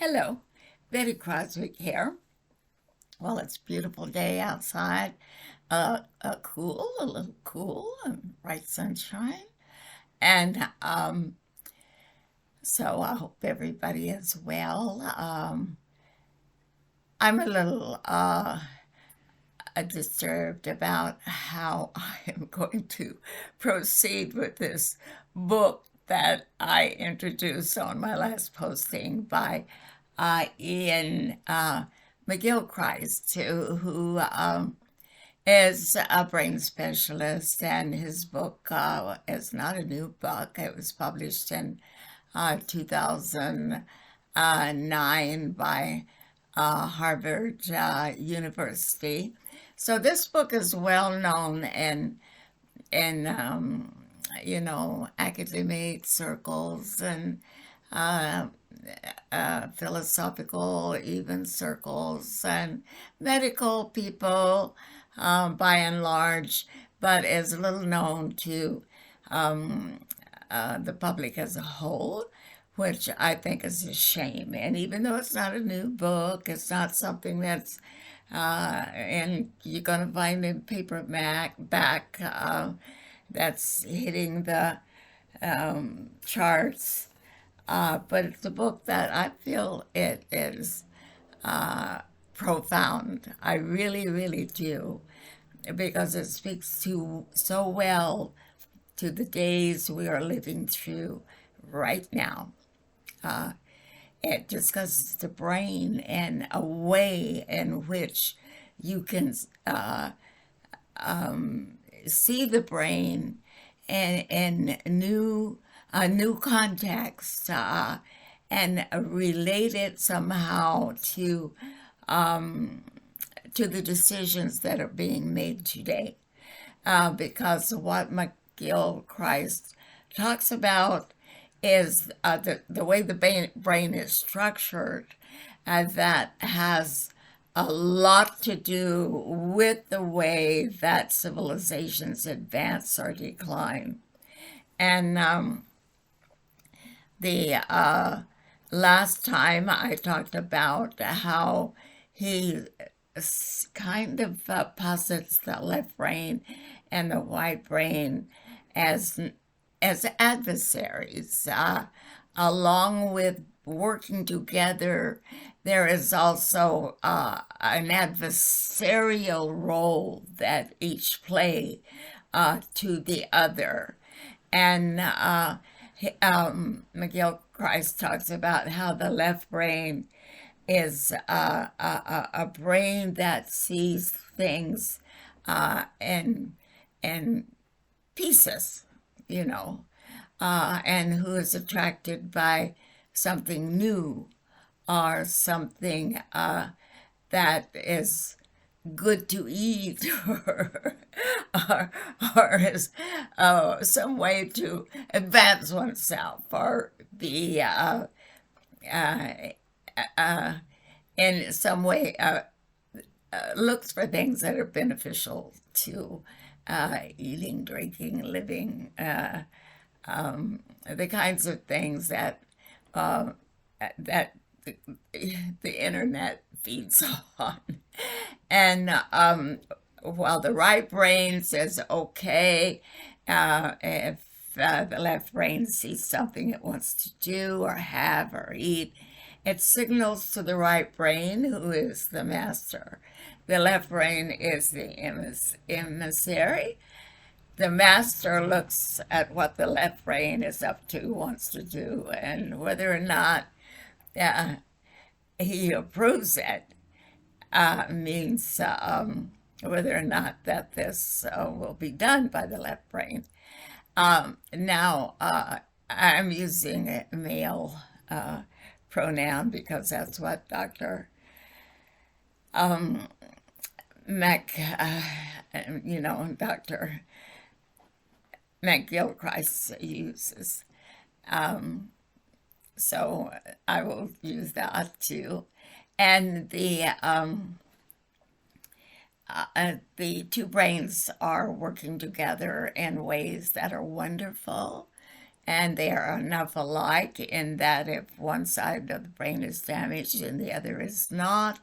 Hello, Betty Croswick here. Well, it's a beautiful day outside. A little cool, and bright sunshine. And so I hope everybody is well. I'm a little disturbed about how I am going to proceed with this book that I introduced on my last posting by Ian McGilchrist, who is a brain specialist, and his book is not a new book. It was published in 2009 by Harvard University. So this book is well known in academic circles and uh, philosophical even circles and medical people by and large, but is little known to um, the public as a whole, which I think is a shame. And even though it's not a new book, it's not something that's and you're going to find in paperback back that's hitting the charts. But it's a book that I feel it is profound. I really, really do, because it speaks to so well to the days we are living through right now. Uh, it discusses the brain and a way in which you can see the brain in new a new context and relate it somehow to the decisions that are being made today. Because what McGill Christ talks about is the way the brain is structured, that has a lot to do with the way that civilizations advance or decline. And the last time I talked about how he kind of posits the left brain and the right brain as as adversaries, along with working together. There is also an adversarial role that each play to the other. And McGill Christ talks about how the left brain is a brain that sees things in pieces, you know, and who is attracted by something new or something that is good to eat or, or is some way to advance oneself or be uh, uh, in some way looks for things that are beneficial to eating, drinking, living, the kinds of things that uh, that the internet feeds on. And while the right brain says, okay, if the left brain sees something it wants to do or have or eat, it signals to the right brain, who is the master. The left brain is the emissary. The master looks at what the left brain is up to, wants to do, and whether or not uh, he approves it means whether or not that this will be done by the left brain. Now, I'm using a male pronoun because that's what Dr. Um, Mac, Dr. McGilchrist uses. Um, so I will use that too. And the two brains are working together in ways that are wonderful and they are enough alike in that if one side of the brain is damaged and the other is not,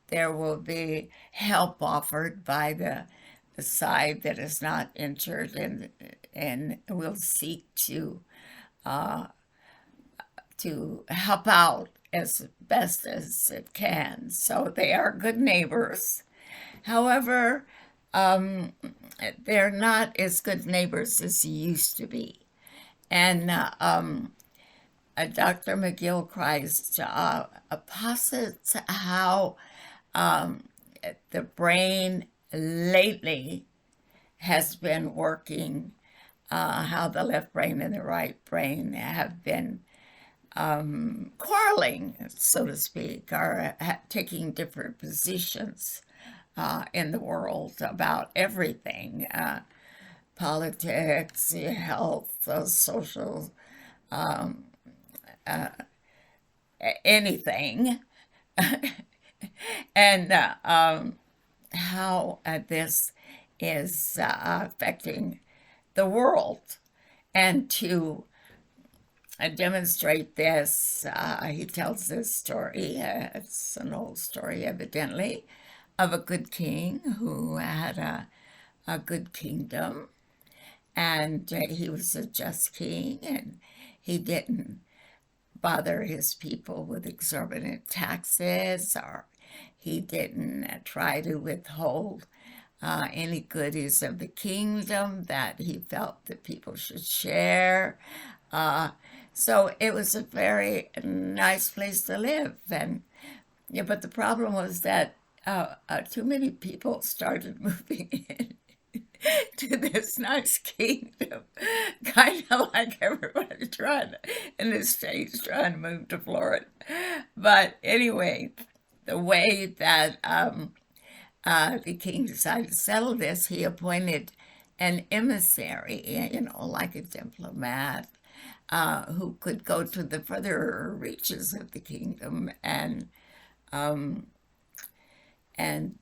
there will be help offered by the side that is not injured, and will seek uh, to help out as best as it can. So they are good neighbors. However, um, they're not as good neighbors as he used to be. And Dr. McGilchrist posits how um, the brain lately has been working, how the left brain and the right brain have been quarreling, so to speak, or taking different positions in the world about everything, politics, health, social, um, uh, anything, and how this is affecting the world. And to demonstrate this, he tells this story. It's an old story, evidently, of a good king who had a good kingdom, and he was a just king, and he didn't bother his people with exorbitant taxes, or he didn't try to withhold any goodies of the kingdom that he felt that people should share. Uh, so it was a very nice place to live, and yeah, but the problem was that too many people started moving in to this nice kingdom, kind of like everybody trying to, in the States trying to move to Florida. But anyway, the way that the king decided to settle this, he appointed an emissary, like a diplomat, who could go to the further reaches of the kingdom um, and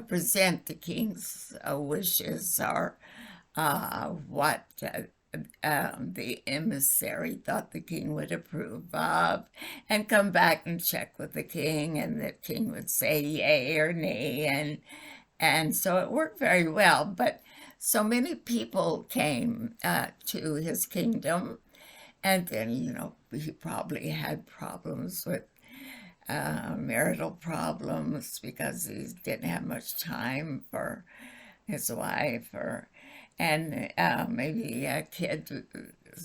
present the king's wishes, or what the emissary thought the king would approve of, and come back and check with the king, and the king would say yay or nay, and so it worked very well. But so many people came to his kingdom, and then he probably had problems with marital problems because he didn't have much time for his wife, and maybe kids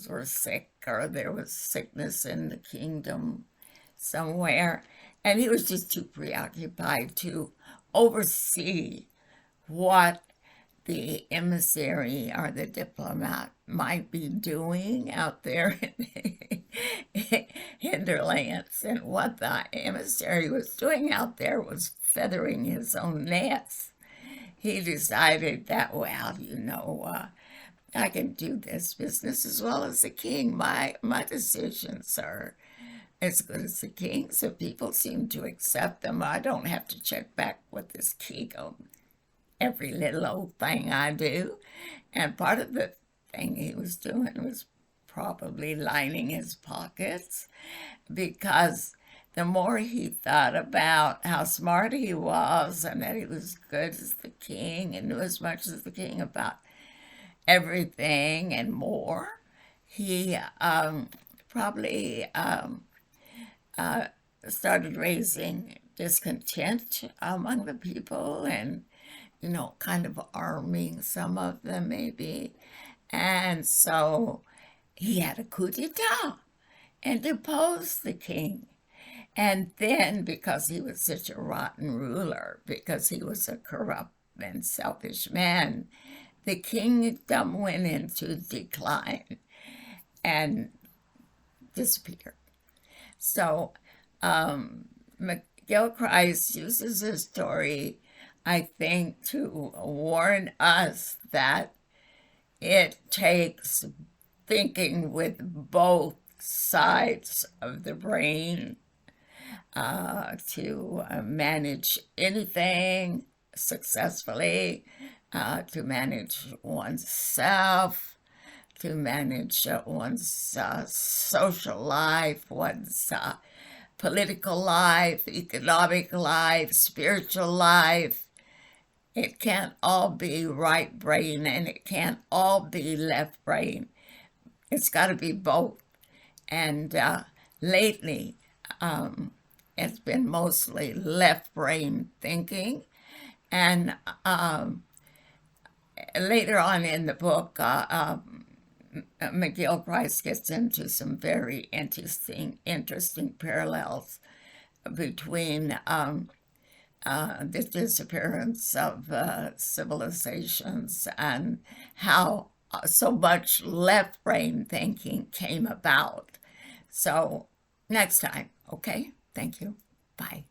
were sick, or there was sickness in the kingdom somewhere, and he was just too preoccupied to oversee what the emissary or the diplomat might be doing out there in the hinterlands. And what the emissary was doing out there was feathering his own nets. He decided that, well, I can do this business as well as the king. My decisions are as good as the king's, so people seem to accept them. I don't have to check back with this king on every little old thing I do. And part of the thing he was doing was probably lining his pockets, because the more he thought about how smart he was and that he was good as the king and knew as much as the king about everything and more, he probably started raising discontent among the people, and kind of arming some of them maybe. And so he had a coup d'etat and deposed the king. And then, because he was such a rotten ruler, because he was a corrupt and selfish man, the kingdom went into decline and disappeared. So McGilchrist uses this story, I think, to warn us that it takes thinking with both sides of the brain to manage anything successfully, to manage oneself, to manage one's social life, one's political life, economic life, spiritual life. It can't all be right brain and it can't all be left brain. It's got to be both. And lately, it's been mostly left brain thinking. And later on in the book, McGilchrist gets into some very interesting parallels between the disappearance of civilizations and how so much left brain thinking came about. So next time, okay? Thank you. Bye.